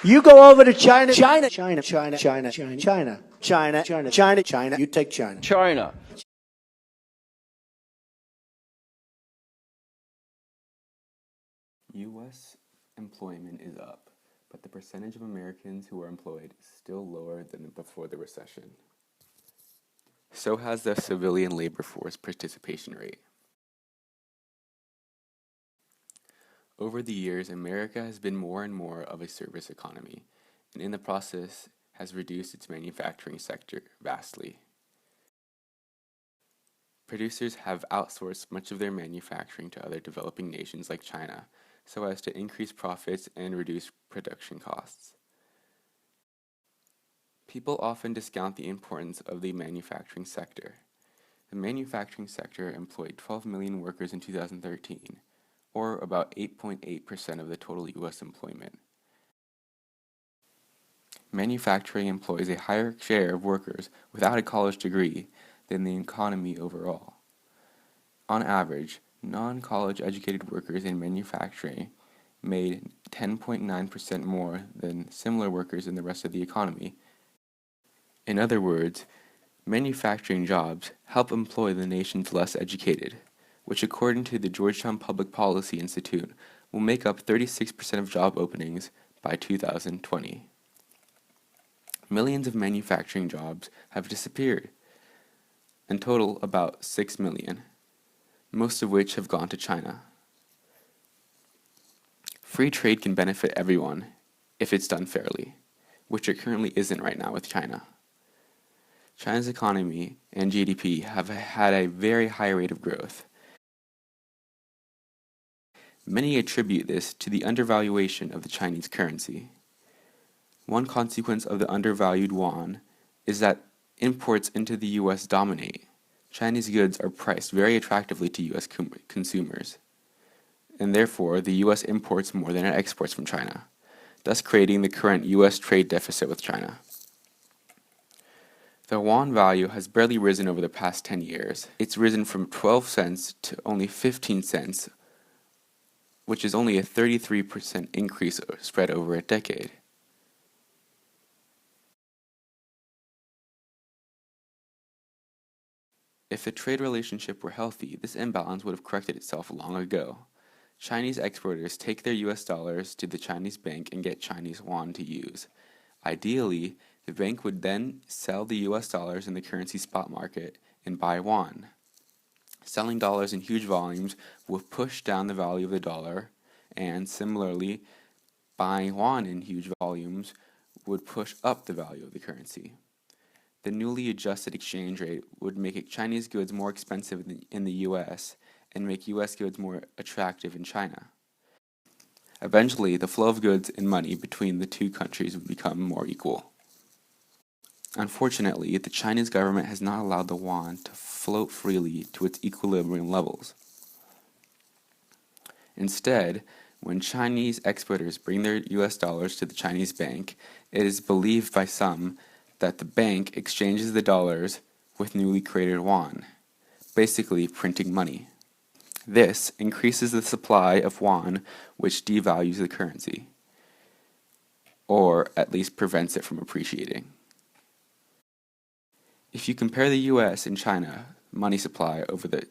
You go over to China, China, China, China, China, China, China, China, China, China, China. You take China. China. U.S. employment is up, but the percentage of Americans who are employed is still lower than before the recession. So has the civilian labor force participation rate. Over the years, America has been more and more of a service economy, and in the process has reduced its manufacturing sector vastly. Producers have outsourced much of their manufacturing to other developing nations like China, so as to increase profits and reduce production costs. People often discount the importance of the manufacturing sector. The manufacturing sector employed 12 million workers in 2013, or about 8.8% of the total U.S. employment. Manufacturing employs a higher share of workers without a college degree than the economy overall. On average, non-college educated workers in manufacturing made 10.9% more than similar workers in the rest of the economy. In other words, manufacturing jobs help employ the nation's less educated, which according to the Georgetown Public Policy Institute will make up 36% of job openings by 2020. Millions of manufacturing jobs have disappeared, in total about 6 million, most of which have gone to China. Free trade can benefit everyone if it's done fairly, which it currently isn't right now with China. China's economy and GDP have had a very high rate of growth. Many attribute this to the undervaluation of the Chinese currency. One consequence of the undervalued yuan is that imports into the U.S. dominate. Chinese goods are priced very attractively to U.S. consumers, and therefore the U.S. imports more than it exports from China, thus creating the current U.S. trade deficit with China. The yuan value has barely risen over the past 10 years. It's risen from 12 cents to only 15 cents, which is only a 33% increase spread over a decade. If the trade relationship were healthy, this imbalance would have corrected itself long ago. Chinese exporters take their US dollars to the Chinese bank and get Chinese yuan to use. Ideally, the bank would then sell the US dollars in the currency spot market and buy yuan. Selling dollars in huge volumes will push down the value of the dollar, and similarly, buying yuan in huge volumes would push up the value of the currency. The newly adjusted exchange rate would make Chinese goods more expensive in the US and make US goods more attractive in China. Eventually, the flow of goods and money between the two countries would become more equal. Unfortunately, the Chinese government has not allowed the yuan to float freely to its equilibrium levels. Instead, when Chinese exporters bring their US dollars to the Chinese bank, it is believed by some that the bank exchanges the dollars with newly created yuan, basically printing money. This increases the supply of yuan, which devalues the currency, or at least prevents it from appreciating. If you compare the US and China money supply over the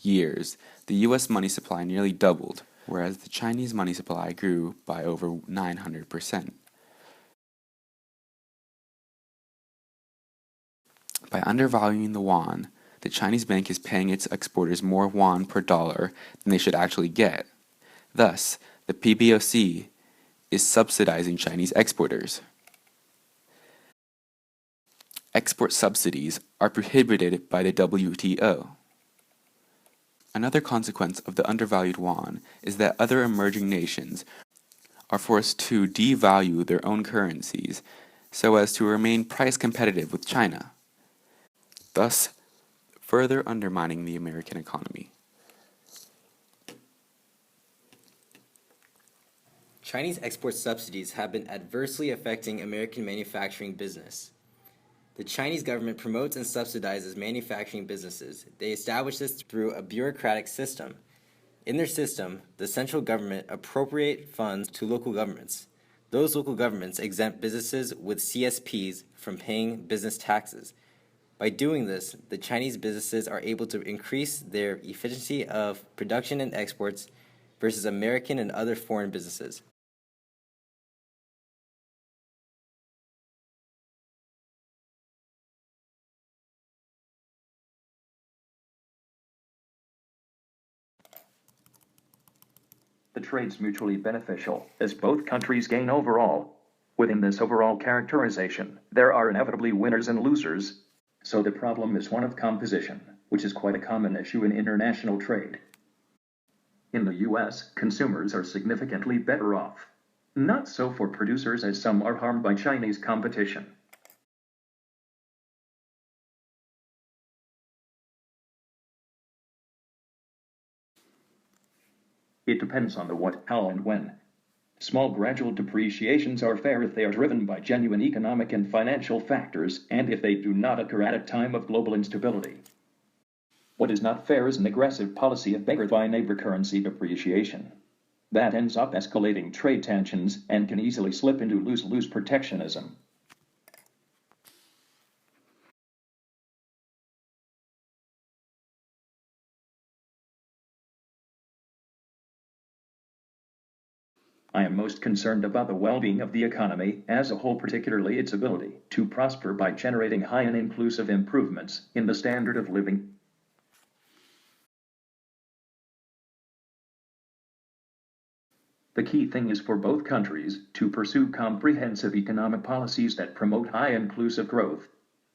years, the US money supply nearly doubled, whereas the Chinese money supply grew by over 900%. By undervaluing the yuan, the Chinese bank is paying its exporters more yuan per dollar than they should actually get. Thus, the PBOC is subsidizing Chinese exporters. Export subsidies are prohibited by the WTO. Another consequence of the undervalued yuan is that other emerging nations are forced to devalue their own currencies so as to remain price competitive with China, thus further undermining the American economy. Chinese export subsidies have been adversely affecting American manufacturing business. The Chinese government promotes and subsidizes manufacturing businesses. They establish this through a bureaucratic system. In their system, the central government appropriates funds to local governments. Those local governments exempt businesses with CSPs from paying business taxes. By doing this, the Chinese businesses are able to increase their efficiency of production and exports versus American and other foreign businesses. The trade's mutually beneficial, as both countries gain overall. Within this overall characterization, there are inevitably winners and losers, so the problem is one of composition, which is quite a common issue in international trade. In the US, consumers are significantly better off. Not so for producers, as some are harmed by Chinese competition. It depends on the what, how, and when. Small gradual depreciations are fair if they are driven by genuine economic and financial factors, and if they do not occur at a time of global instability. What is not fair is an aggressive policy of beggar by neighbor currency depreciation. That ends up escalating trade tensions and can easily slip into lose-lose protectionism. I am most concerned about the well-being of the economy as a whole, particularly its ability to prosper by generating high and inclusive improvements in the standard of living. The key thing is for both countries to pursue comprehensive economic policies that promote high inclusive growth.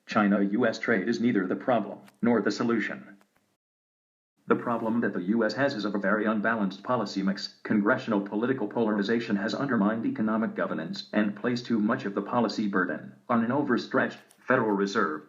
China-US trade is neither the problem nor the solution. The problem that the U.S. has is of a very unbalanced policy mix. Congressional political polarization has undermined economic governance and placed too much of the policy burden on an overstretched Federal Reserve.